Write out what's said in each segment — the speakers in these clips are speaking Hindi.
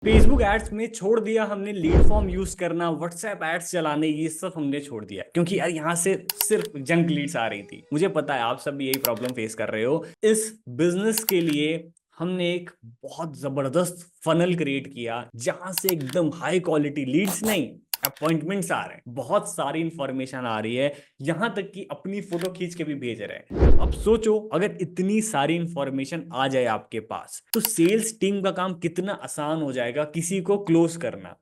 फेसबुक एड्स में छोड़ दिया हमने लीड फॉर्म यूज करना, व्हाट्सएप एड्स चलाने, ये सब हमने छोड़ दिया क्योंकि यार यहाँ से सिर्फ जंक लीड्स आ रही थी। मुझे पता है आप सब भी यही प्रॉब्लम फेस कर रहे हो। इस बिजनेस के लिए हमने एक बहुत जबरदस्त फनल क्रिएट किया जहां से एकदम हाई क्वालिटी लीड्स नहीं, अपॉइंटमेंट्स आ रहे हैं, बहुत सारी इंफॉर्मेशन आ रही है, यहां तक कि अपनी फोटो खींच के भी भेज रहे हैं। अब सोचो अगर इतनी सारी इंफॉर्मेशन आ जाए आपके पास तो सेल्स टीम का काम कितना आसान हो जाएगा किसी को क्लोज करना।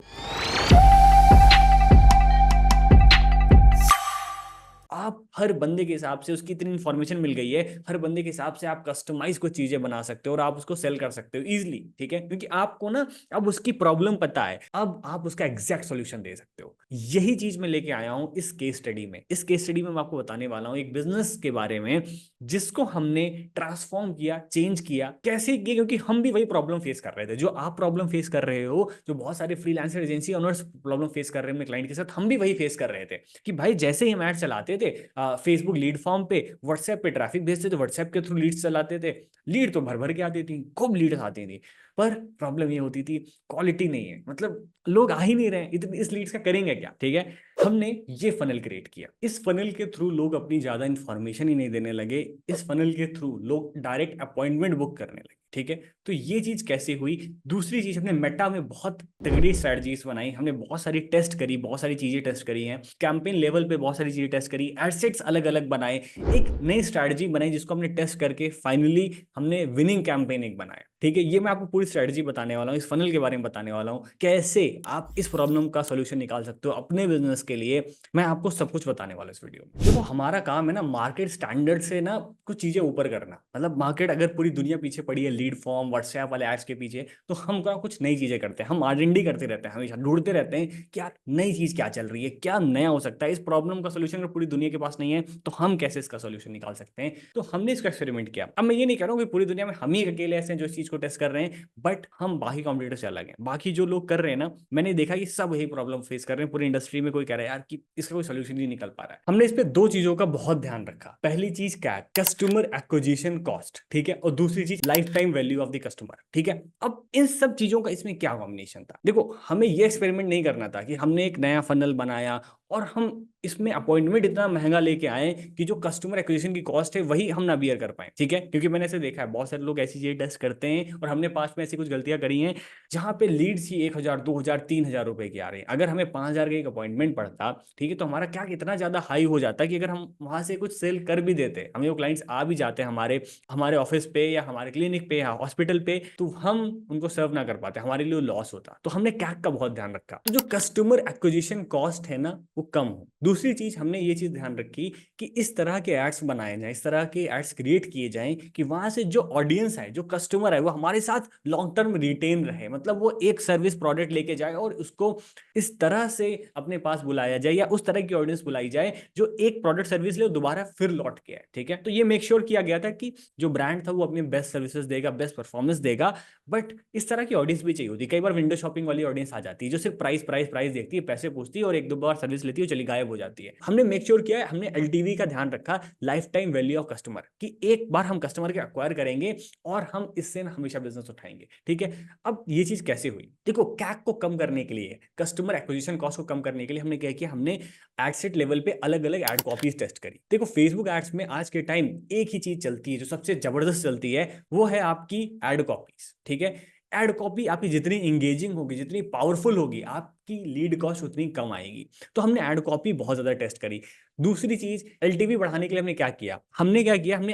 आप हर बंदे के हिसाब से, उसकी इतनी इन्फॉर्मेशन मिल गई है, हर बंदे के हिसाब से आप कस्टमाइज कुछ चीजें बना सकते हो और आप उसको सेल कर सकते हो इजीली। ठीक है, क्योंकि आपको ना अब उसकी प्रॉब्लम पता है, अब आप उसका एग्जैक्ट सॉल्यूशन दे सकते हो। यही चीज मैं लेके आया हूं इस केस स्टडी में। इस केस स्टडी में मैं आपको बताने वाला हूं एक बिजनेस के बारे में जिसको हमने ट्रांसफॉर्म किया, चेंज किया। कैसे किया? क्योंकि हम भी वही प्रॉब्लम फेस कर रहे थे जो आप प्रॉब्लम फेस कर रहे हो, जो बहुत सारे freelancer agency owners problem face कर रहे हैं अपने क्लाइंट के साथ, हम भी वही फेस कर रहे थे कि भाई जैसे ही हम ऐड चलाते थे फेसबुक लीड फॉर्म पे, व्हाट्सएप पे ट्रैफिक भेजते थे, व्हाट्सएप के थ्रू लीड्स चलाते थे, लीड तो भर भर के आती थी, खूब लीड्स आती थी, पर प्रॉब्लम ये होती थी क्वालिटी नहीं है, मतलब लोग आ ही नहीं रहे, इतने इस लीड्स का करेंगे क्या। ठीक है, हमने ये फनल क्रिएट किया। इस फनल के थ्रू लोग अपनी ज्यादा इंफॉर्मेशन ही नहीं देने लगे, इस फनल के थ्रू लोग डायरेक्ट अपॉइंटमेंट बुक करने लगे। ठीक है, तो ये चीज कैसे हुई? दूसरी चीज, हमने मेटा में बहुत तगड़ी स्ट्रेटजीज बनाई, हमने बहुत सारी टेस्ट करी, बहुत सारी चीजें टेस्ट करी हैं, कैंपेन लेवल पे बहुत सारी चीजें टेस्ट करी, एडसेट्स अलग अलग बनाए, एक नई स्ट्रेटजी बनाई जिसको हमने टेस्ट करके फाइनली हमने विनिंग कैंपेन एक बनाया। ठीक है, ये मैं आपको पूरी स्ट्रेटजी बताने वाला हूँ, इस फनल के बारे में बताने वाला हूँ, कैसे आप इस प्रॉब्लम का सोल्यूशन निकाल सकते हो अपने बिजनेस के लिए। मैं आपको सब कुछ बताने वाला इस वीडियो में। देखो हमारा काम है ना मार्केट स्टैंडर्ड से ना कुछ चीजें ऊपर करना। मतलब मार्केट अगर पूरी दुनिया पीछे पड़ी है लीड फॉर्म व्हाट्सएप वाले एड्स के पीछे, तो हम का कुछ नई चीजें करते हैं, हम आरएनडी करते रहते हैं, हमेशा ढूंढते रहते हैं क्या नई चीज क्या चल रही है, क्या नया हो सकता है, इस प्रॉब्लम का सोल्यूशन अगर पूरी दुनिया के पास नहीं है तो हम कैसे इसका सोल्यूशन निकाल सकते हैं। तो हमने इसका एक्सपेरिमेंट किया। अब मैं ये नहीं कह रहा हूँ कि पूरी दुनिया में हम ही अकेले ऐसे हैं जो इस चीज को टेस्ट कर रहे हैं, बट हम बाकी कॉम्पिटिटर से अलग हैं। बाकी जो लोग कर रहे हैं ना, मैंने देखा कि सब यही प्रॉब्लम फेस कर रहे हैं पूरी इंडस्ट्री में। कोई कह रहा है यार कि इसका कोई सोल्यूशन नहीं निकल पा रहा है। हमने इस पे दो चीजों का बहुत ध्यान रखा। पहली चीज क्या है? Customer acquisition cost. ठीक है, और दूसरी चीज life time value of the customer. ठीक है, अब इन सब चीजों का इसमें क्या कॉम्बिनेशन था? देखो हमें ये एक्सपेरिमेंट नहीं करना था कि हमने एक नया फनल बनाया और हम इसमें अपॉइंटमेंट इतना महंगा लेके आए कि जो कस्टमर एक्विजिशन की कॉस्ट है वही हम ना बियर कर पाए। ठीक है, क्योंकि मैंने ऐसे देखा है बहुत सारे लोग ऐसी चीजें टेस्ट करते हैं और हमने पास में ऐसी कुछ गलतियां करी हैं जहां पे लीड्स ही 1,000 2,000 3,000 रुपए की आ रही है। अगर हमें 5,000 का एक अपॉइंटमेंट पड़ता, ठीक है, तो हमारा क्या कितना ज्यादा हाई हो जाता कि अगर हम वहां से कुछ सेल कर भी देते, हमें वो क्लाइंट्स आ भी जाते हैं हमारे हमारे ऑफिस पे या हमारे क्लिनिक पे या हॉस्पिटल पे, तो हम उनको सर्व ना कर पाते, हमारे लिए लॉस होता। तो हमने कैक का बहुत ध्यान रखा, तो जो कस्टमर एक्विजिशन कॉस्ट है ना वो कम हो। दूसरी चीज हमने ये चीज ध्यान रखी कि इस तरह के एड्स बनाए जाएं, इस तरह के एड्स क्रिएट किए जाएं कि वहां से जो ऑडियंस है, जो कस्टमर है, वो हमारे साथ लॉन्ग टर्म रिटेन रहे। मतलब वो एक सर्विस प्रोडक्ट लेके जाए और उसको इस तरह से अपने पास बुलाया जाए या उस तरह की ऑडियंस बुलाई जाए जो एक प्रोडक्ट सर्विस ले दोबारा फिर लौट के आए। ठीक है, तो ये मेक श्योर किया गया था कि जो ब्रांड था वो अपनी बेस्ट सर्विसेज देगा, बेस्ट परफॉर्मेंस देगा, बट इस तरह की ऑडियंस भी चाहिए होती है। कई बार विंडो शॉपिंग वाली ऑडियंस आ जाती है जो सिर्फ प्राइस प्राइस प्राइस देखती है, पैसे पूछती है और एक दो बार सर्विस लेती है और चली गायब हो जाती है। हमने मेक श्योर किया है, हमने एलटीवी का ध्यान रखा, life time value of customer, कि एक बार हम कस्टमर के अक्वायर करेंगे और हम इससे हमेशा बिजनेस उठाएंगे। ठीक है, अब ये चीज कैसे हुई? देखो कैक को कम करने के लिए, कस्टमर एक्विजिशन कॉस्ट को कम करने के लिए हमने क्या किया, हमने एडसेट लेवल पे अलग अलग एड कॉपीज टेस्ट करी। देखो फेसबुक एड्स में आज के टाइम एक ही चीज चलती है जो सबसे जबरदस्त चलती है, वो है आपकी एड कॉपीज। ठीक है, एड कॉपी आपकी जितनी इंगेजिंग होगी, जितनी पावरफुल होगी, आपकी लीड कॉस्ट उतनी कम आएगी। तो हमने एड कॉपी बहुत ज्यादा टेस्ट करी। दूसरी चीज, एलटीवी बढ़ाने के लिए हमने क्या किया, हमने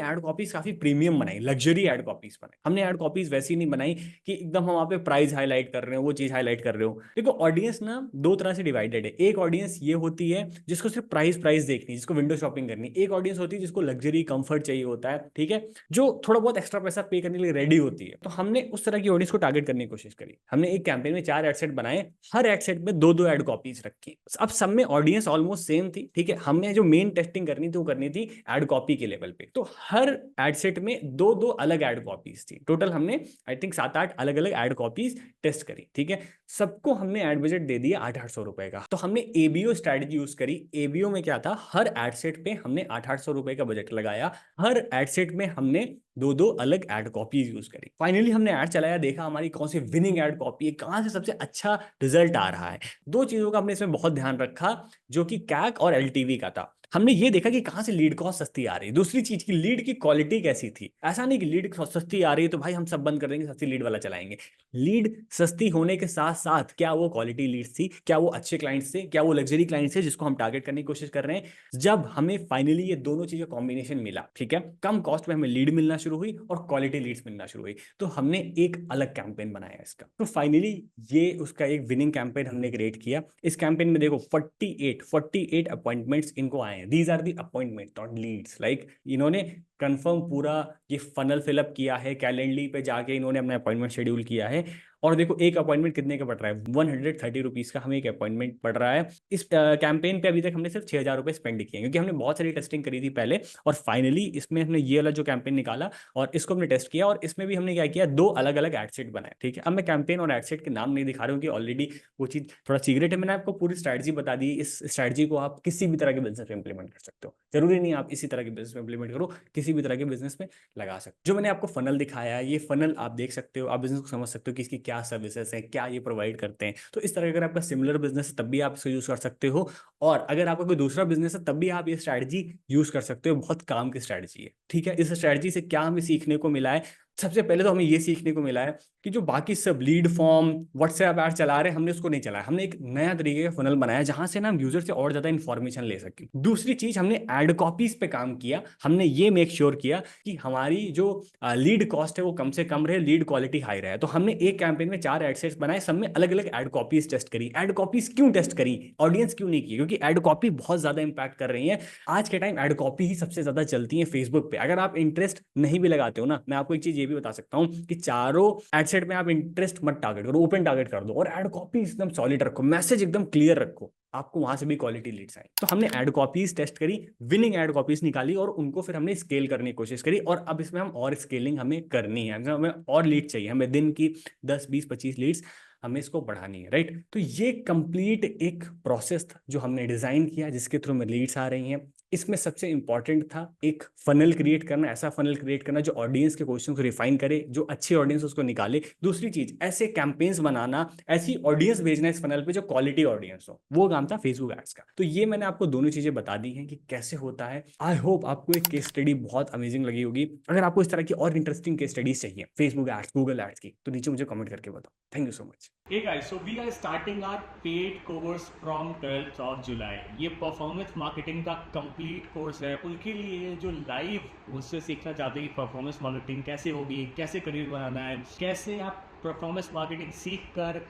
एड कॉपीज काफी प्रीमियम बनाई, लग्जरी एड कॉपीज बनाई। हमने एड कॉपीज वैसी नहीं बनाई कि एकदम हम वहां पे प्राइस हाईलाइट कर रहे हो, वो चीज हाईलाइट कर रहे हो। देखो ऑडियंस ना दो तरह से डिवाइडेड है। एक ऑडियंस ये होती है जिसको सिर्फ प्राइस प्राइस देखनी है, जिसको विंडो शॉपिंग करनी। एक ऑडियंस होती है जिसको लग्जरी कंफर्ट चाहिए होता है। ठीक है, जो थोड़ा बहुत एक्स्ट्रा पैसा पे करने के लिए रेडी होती है। तो हमने उस तरह की ऑडियंस को टारगेट करने की कोशिश करी। हमने एक कैंपेन में 4 एड सेट बनाए, हर एड सेट में दो दो एड कॉपीज रखी। अब सब में ऑडियंस ऑलमोस्ट सेम थी। ठीक है, हमने जो मेन टेस्टिंग करनी थी वो करनी थी एड कॉपी के लेवल पे। तो हर एड सेट में दो दो अलग एड कॉपीज थी। टोटल हमने आई थिंक 7-8 अलग अलग एड कॉपीज टेस्ट करी। ठीक है, सबको हमने एड बजट दे दिया 800-800 रुपए का। तो हमने एबीओ स्ट्रेटजी यूज करी। एबीओ में क्या था, हर एड सेट पे हमने 800-800 रुपए का बजट लगाया, हर एड सेट में हमने दो दो अलग एड कॉपीज यूज करी। फाइनली हमने एड चलाया, देखा हमारी कौन सी विनिंग एड कॉपी है, कहाँ से सबसे अच्छा रिजल्ट आ रहा है। दो चीजों का हमने इसमें बहुत ध्यान रखा, जो कि कैक और एलटीवी का था। हमने ये देखा कि कहाँ से लीड कॉस्ट सस्ती आ रही है। दूसरी चीज की लीड की क्वालिटी कैसी थी। ऐसा नहीं कि लीड सस्ती आ रही है तो भाई हम सब बंद कर देंगे, सस्ती लीड वाला चलाएंगे। लीड सस्ती होने के साथ साथ क्या वो क्वालिटी लीड थी, क्या वो अच्छे क्लाइंट्स थे, क्या वो लग्जरी क्लाइंट्स थे जिसको हम टारगेट करने की कोशिश कर रहे हैं। जब हमें फाइनली ये दोनों चीजें कॉम्बिनेशन मिला, ठीक है, कम कॉस्ट में हमें लीड मिलना शुरू हुई और क्वालिटी लीड्स मिलना शुरू हुई, तो हमने एक अलग कैंपेन बनाया इसका। तो फाइनली ये उसका एक विनिंग कैंपेन हमने क्रिएट किया। इस कैंपेन में देखो 48 अपॉइंटमेंट्स इनको आए हैं। These are the appointment not leads. Like इन्होंने कंफर्म पूरा ये फनल फिलअप किया है, कैलेंडली पे जाके इन्होंने अपना अपॉइंटमेंट शेड्यूल किया है। और देखो एक अपॉइंटमेंट कितने का पड़ रहा है, 130 रुपीज का हमें एक अपॉइंटमेंट पड़ रहा है। इस कैंपेन पे अभी तक हमने सिर्फ 6,000 रुपए स्पेंड किए, क्योंकि हमने बहुत सारी टेस्टिंग करी थी पहले, और फाइनली इसमें हमने ये वाला जो कैंपेन निकाला और इसको हमने टेस्ट किया, और इसमें भी हमने क्या किया, दो अलग अलग एडसेट बनाए। ठीक है, अब मैं कैंपेन और एडसेट के नाम नहीं दिखा रहा हूँ कि ऑलरेडी वो चीज थोड़ा सीक्रेट है। मैंने आपको पूरी स्ट्रैटेजी बता दी। इस स्ट्रैटेजी को आप किसी भी तरह के बिजनेस में इंप्लीमेंट कर सकते हो, जरूरी नहीं आप इसी तरह के बिजनेस में इंप्लीमेंट करो, किसी भी तरह के बिजनेस में लगा सकते हो। जो मैंने आपको फनल दिखाया है, ये फनल आप देख सकते हो, आप बिजनेस को समझ सकते हो कि इसकी क्या सर्विसेज है, क्या ये प्रोवाइड करते हैं। तो इस तरह अगर आपका सिमिलर बिजनेस है तब भी आप इसको यूज कर सकते हो, और अगर आपका कोई दूसरा बिजनेस है तब भी आप ये स्ट्रैटेजी यूज कर सकते हो। बहुत काम की स्ट्रैटेजी है। ठीक है, इस स्ट्रैटेजी से क्या हमें सीखने को मिला है, सबसे पहले तो हमें ये सीखने को मिला है कि जो बाकी सब लीड फॉर्म व्हाट्सएप ऐड चला रहे हैं, हमने उसको नहीं चलाया। हमने एक नया तरीके का फनल बनाया जहां से ना हम यूजर से और ज्यादा इंफॉर्मेशन ले सके। दूसरी चीज, हमने एड कॉपीज पे काम किया। हमने ये मेक श्योर किया कि हमारी जो लीड कॉस्ट है वो कम से कम रहे, लीड क्वालिटी हाई रहे। तो हमने एक कैंपेन में 4 एड सेट्स बनाए, सब में अलग अलग एड कॉपीज टेस्ट करी। एड कॉपीज क्यों टेस्ट करी, ऑडियंस क्यों नहीं की, क्योंकि एड कॉपी बहुत ज्यादा इंपैक्ट कर रही है। आज के टाइम एड कॉपी ही सबसे ज्यादा चलती है फेसबुक पे। अगर आप इंटरेस्ट नहीं भी लगाते हो ना, मैं आपको एक चीज ये भी बता सकता हूँ कि चारों एडसेट में आप इंटरेस्ट मत टारगेट करो, ओपन टारगेट कर दो, और एड कॉपी एकदम सॉलिड रखो, मैसेज एकदम क्लियर रखो, आपको वहां से भी क्वालिटी लीड्स आए। तो हमने एड कॉपीज टेस्ट करी, विनिंग एड कॉपीज निकाली, और उनको फिर हमने स्केल करने की कोशिश करी। और अब इसमें हम और स्केलिंग हमें करनी है, हमें और लीड चाहिए, हमें दिन की 10 20 25 लीड्स हमें इसको बढ़ानी है, राइट। तो ये कंप्लीट एक प्रोसेस था जो हमने डिजाइन किया, जिसके थ्रू में लीड्स आ रही हैं। इसमें सबसे इंपॉर्टेंट था एक फनल क्रिएट करना, ऐसा फनल क्रिएट करना जो ऑडियंस के क्वेश्चन को रिफाइन करे, जो अच्छी ऑडियंस उसको निकाले। दूसरी चीज, ऐसे कैंपेन्स बनाना, ऐसी ऑडियंस भेजना इस फनल पे जो क्वालिटी ऑडियंस हो, वो काम था फेसबुक एड्स का। तो ये मैंने आपको दोनों चीजें बता दी हैं कि कैसे होता है। आई होप आपको एक केस स्टडी बहुत अमेजिंग लगी होगी। अगर आपको इस तरह की और इंटरेस्टिंग केस स्टडीज चाहिए फेसबुक एड्स, गूगल एड्स की, तो नीचे मुझे कमेंट करके बताओ। Thank you so much. Hey guys, so we are starting our paid course from 12th of July. ये परफॉर्मेंस मार्केटिंग का कंप्लीट कोर्स है उनके लिए जो लाइव उससे सीखना चाहते हैं कि परफॉर्मेंस मार्केटिंग कैसे होगी, कैसे करियर बनाना है, कैसे आप परफॉर्मेंस मार्केटिंग सीख कर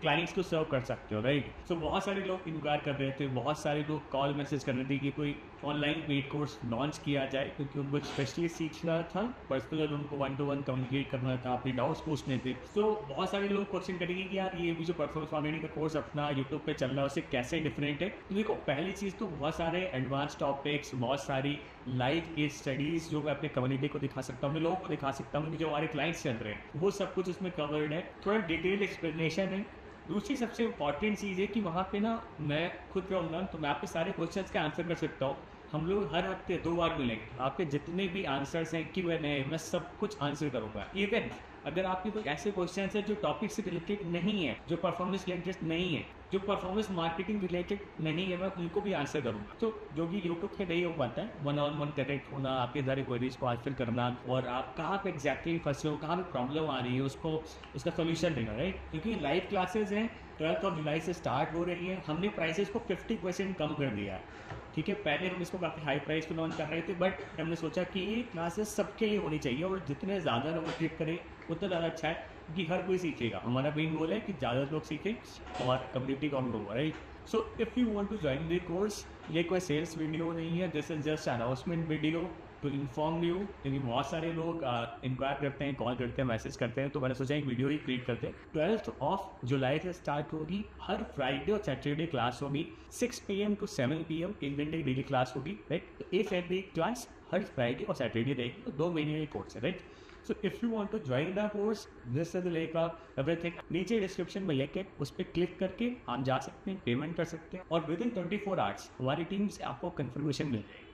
क्लाइंट्स को सर्व कर सकते हो, राइट। सो बहुत सारे लोग इंक्वायर कर रहे थे, बहुत सारे लोग कॉल मैसेज कर रहे थे कि कोई ऑनलाइन पेड कोर्स लॉन्च किया जाए, क्योंकि उनको स्पेशली सीखना था, पर्सनल उनको 1-to-1 कम्युनिकेट करना था, अपने डाउट्स पूछने थे। सो बहुत सारे लोग क्वेश्चन करेंगे कि यार ये भी जो परफॉर्मेंस मार्केटिंग का कोर्स अपना यूट्यूब पे चल रहा है उससे कैसे डिफरेंट है। तो देखो, पहली चीज़ तो बहुत सारे एडवांस टॉपिक्स, बहुत सारी लाइव केस स्टडीज जो मैं अपने कम्युनिटी को दिखा सकता हूँ, अपने लोगों को दिखा सकता हूँ, जो हमारे क्लाइंट्स चल रहे हैं, वो सब कुछ उसमें कवर्ड है। थोड़ा डिटेल एक्सप्लेनेशन है। दूसरी सबसे इंपॉर्टेंट चीज़ है कि वहाँ पे ना मैं खुद रहूँगा तो मैं आपके सारे क्वेश्चंस का आंसर कर सकता हूँ। हम लोग हर हफ्ते 2 बार मिलेंगे, आपके जितने भी आंसर्स हैं Q&A मैं सब कुछ आंसर करूँगा। इवन अगर आपके कोई ऐसे क्वेश्चन है जो टॉपिक से रिलेटेड नहीं है, जो परफॉर्मेंस रिलेटेड नहीं है, जो परफॉर्मेंस मार्केटिंग रिलेटेड नहीं है, मैं उनको भी आंसर करूँगा। तो जो कि यूट्यूब पे नहीं हो पाता है, 1-on-1 कनेक्ट होना, आपके सारे क्वेरीज को आंसर करना, और आप कहाँ पे एग्जैक्टली फंसे हो, कहाँ पे प्रॉब्लम आ रही है, उसको उसका सोल्यूशन देना, राइट। क्योंकि लाइव क्लासेज हैं 12th of July से स्टार्ट हो रही है। हमने प्राइसेस को 50% कम कर दिया है, ठीक है। पहले हम इसको काफ़ी हाई प्राइस पे लॉन्च कर रहे थे, बट हमने सोचा कि ये क्लासेस सबके लिए होनी चाहिए, और जितने ज़्यादा लोग क्लिक करें उतना ज़्यादा अच्छा है, क्योंकि हर कोई सीखेगा। हमारा मेन गोल है कि ज़्यादा लोग सीखें और कम्युनिटी कम होगा, right. So if you want to join the course, ये कोई सेल्स वीडियो नहीं है, this is just announcement video to inform you, क्योंकि बहुत सारे लोग इंक्वायर करते हैं, कॉल करते हैं, मैसेज करते हैं, तो मैंने सोचा एक वीडियो ही क्रिएट करते हैं। 12th of July से स्टार्ट होगी, हर फ्राइडे और सैटरडे क्लास होगी, 6 PM to 7 PM 1 घंटे डेली क्लास होगी, राइट। एक एवरी क्लास हर फ्राइडे और सैटरडे रहेगी, तो 2 महीने की कोर्स है, right. So if you want to join the course, this is like everything, नीचे डिस्क्रिप्शन में लिंक है, उस पर क्लिक करके आप जा सकते हैं, पेमेंट कर सकते हैं, और विद इन 24 आवर्स हमारी टीम से आपको कंफर्मेशन मिल जाएगी।